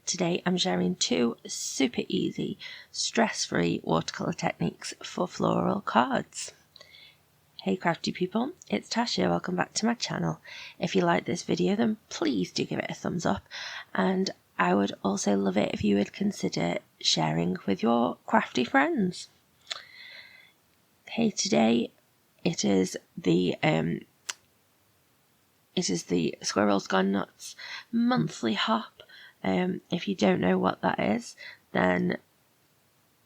Today I'm sharing two super easy, stress-free watercolour techniques for floral cards. Hey crafty people, it's Tash here, welcome back to my channel. If you like this video then please do give it a thumbs up, and I would also love it if you would consider sharing with your crafty friends. Okay, today it is the Squirrels Gone Nuts monthly hop. If you don't know what that is, then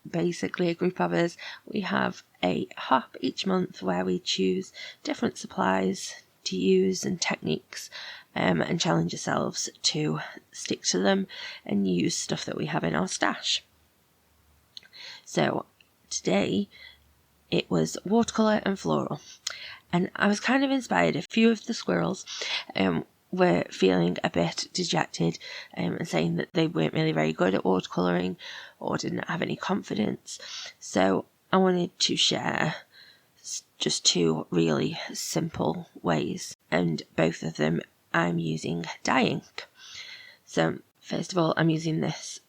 basically a group of us, we have a hop each month where we choose different supplies to use and techniques, and challenge ourselves to stick to them and use stuff that we have in our stash. So today it was watercolour and floral, and I was kind of inspired. A few of the squirrels were feeling a bit dejected and saying that they weren't really very good at watercolouring or didn't have any confidence. So I wanted to share just two really simple ways, and both of them I'm using dye ink. So first of all, I'm using this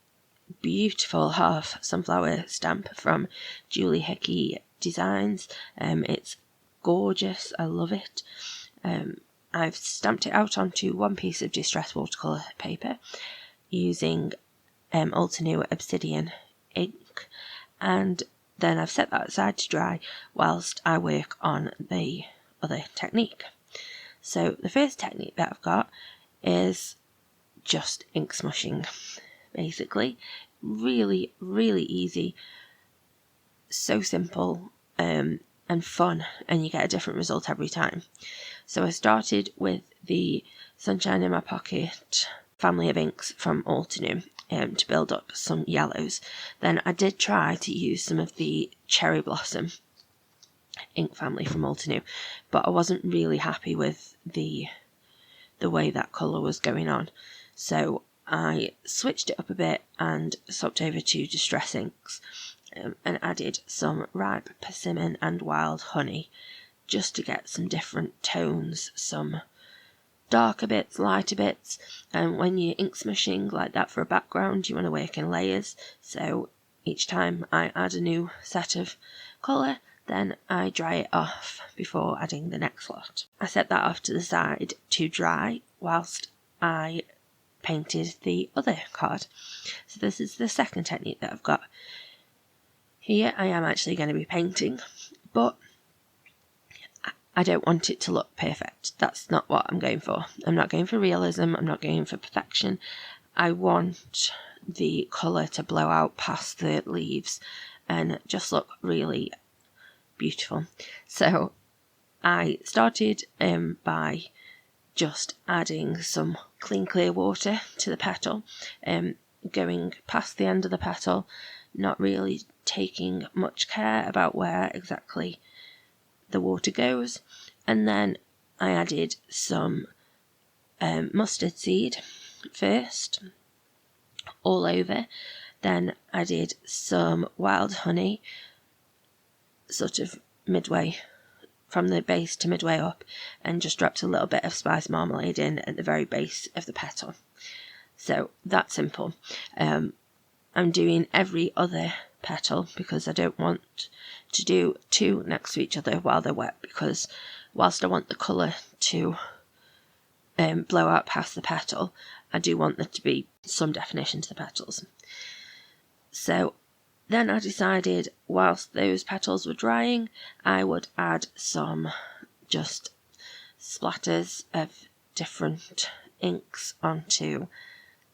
beautiful half sunflower stamp from Julie Hickey designs. It's gorgeous, I love it. I've stamped it out onto one piece of distress watercolour paper using Ultra Obsidian ink, and then I've set that aside to dry whilst I work on the other technique. So the first technique that I've got is just ink smushing, basically. Really easy, so simple and fun, and you get a different result every time. So I started with the Sunshine in My Pocket family of inks from Ultra to build up some yellows. Then I did try to use some of the Cherry Blossom ink family from Ultra, but I wasn't really happy with the way that colour was going on. So I switched it up a bit and swapped over to Distress inks and added some ripe persimmon and wild honey, just to get some different tones, some darker bits, lighter bits. And when you're ink smushing like that for a background, you want to work in layers. So each time I add a new set of colour, then I dry it off before adding the next lot. I set that off to the side to dry whilst I painted the other card. So this is the second technique that I've got. Here I am actually going to be painting, but I don't want it to look perfect. That's not what I'm going for. I'm not going for realism, I'm not going for perfection. I want the colour to blow out past the leaves and just look really beautiful. So I started by just adding some clean clear water to the petal, going past the end of the petal, not really taking much care about where exactly the water goes. And then I added some mustard seed first all over, then added some wild honey sort of midway from the base to midway up, and just dropped a little bit of spice marmalade in at the very base of the petal. So that's simple. I'm doing every other petal because I don't want to do two next to each other while they're wet, because whilst I want the colour to blow out past the petal, I do want there to be some definition to the petals. So then I decided whilst those petals were drying, I would add some just splatters of different inks onto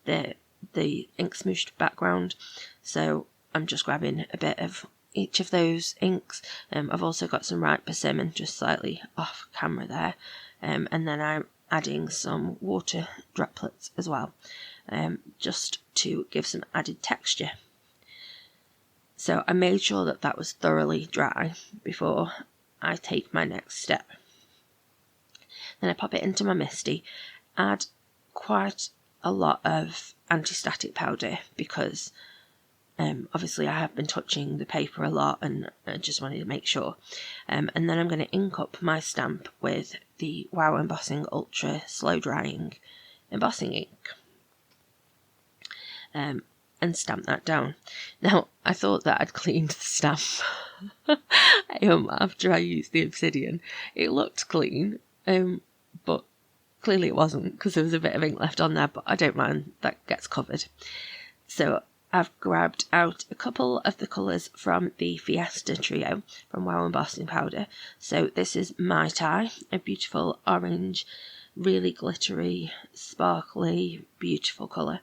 the ink smooshed background. So I'm just grabbing a bit of each of those inks. I've also got some ripe persimmon just slightly off camera there, and then I'm adding some water droplets as well, just to give some added texture. So I made sure that that was thoroughly dry before I take my next step. Then I pop it into my misty, add quite a lot of anti-static powder because obviously I have been touching the paper a lot and I just wanted to make sure. And then I'm going to ink up my stamp with the Wow Embossing Ultra Slow Drying Embossing ink. and stamp that down. Now, I thought that I'd cleaned the stamp after I used the obsidian. It looked clean, but clearly it wasn't, because there was a bit of ink left on there, but I don't mind, that gets covered. So I've grabbed out a couple of the colours from the Fiesta trio from Wow Embossing Powder. So this is Mai Tai, a beautiful orange, really glittery, sparkly, beautiful colour.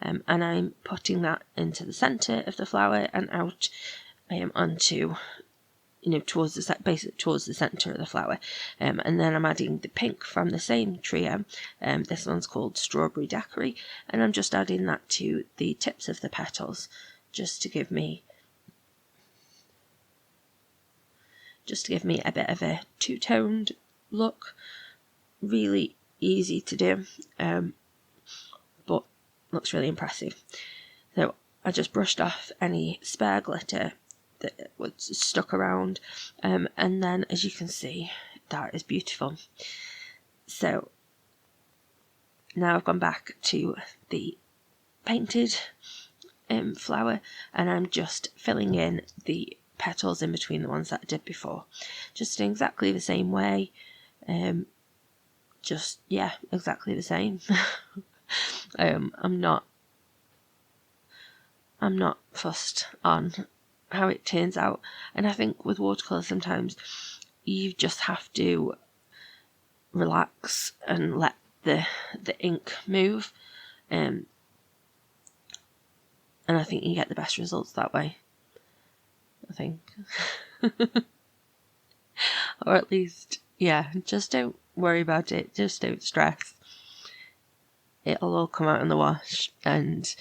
And I'm putting that into the centre of the flower and out onto, towards the basically towards the centre of the flower. And then I'm adding the pink from the same trio. This one's called Strawberry Daiquiri, and I'm just adding that to the tips of the petals, just to give me a bit of a two-toned look. Really easy to do, but looks really impressive. So I just brushed off any spare glitter that was stuck around, and then, as you can see, that is beautiful. So now I've gone back to the painted flower, and I'm just filling in the petals in between the ones that I did before, just in exactly the same way. Exactly the same. I'm not fussed on how it turns out, and I think with watercolour sometimes you just have to relax and let the ink move, and I think you get the best results that way, I think. Or at least, just don't worry about it, just don't stress. It'll all come out in the wash. And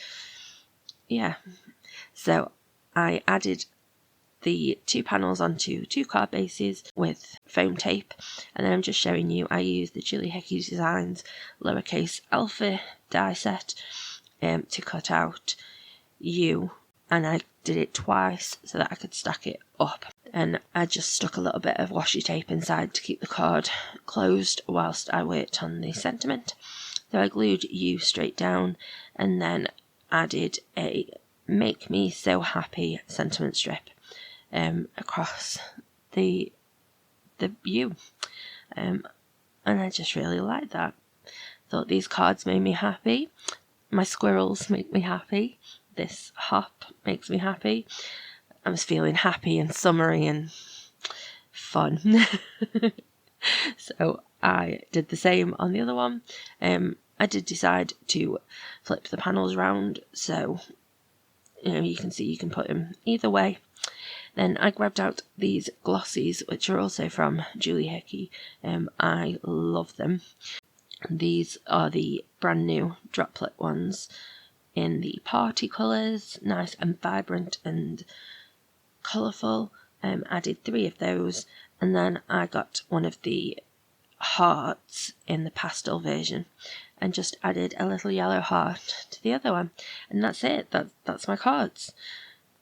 so I added the 2 panels onto 2 card bases with foam tape, and then I'm just showing you I used the Julie Hickey Designs lowercase alpha die set to cut out U, and I did it twice so that I could stack it up, and I just stuck a little bit of washi tape inside to keep the card closed whilst I worked on the sentiment. So I glued U straight down, and then added a Make Me So Happy sentiment strip across the U, and I just really liked that. Thought these cards made me happy. My squirrels make me happy. This hop makes me happy. I was feeling happy and summery and fun. So I did the same on the other one. I did decide to flip the panels round, so you can see you can put them either way. Then I grabbed out these Glossies, which are also from Julie Hickey. I love them. These are the brand new droplet ones in the party colours, nice and vibrant and colourful. Added 3 of those, and then I got one of the hearts in the pastel version and just added a little yellow heart to the other one, and that's it. That's my cards.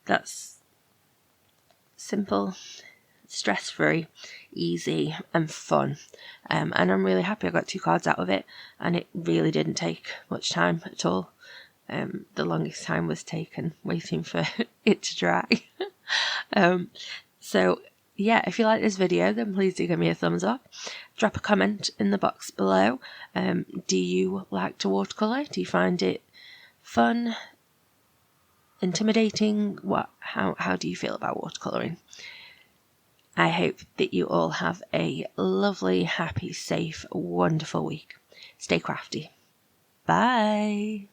That's simple, stress-free, easy and fun, and I'm really happy I got 2 cards out of it, and it really didn't take much time at all. The longest time was taken waiting for it to dry. So if you like this video, then please do give me a thumbs up. Drop a comment in the box below. Do you like to watercolour? Do you find it fun? Intimidating? How do you feel about watercolouring? I hope that you all have a lovely, happy, safe, wonderful week. Stay crafty. Bye.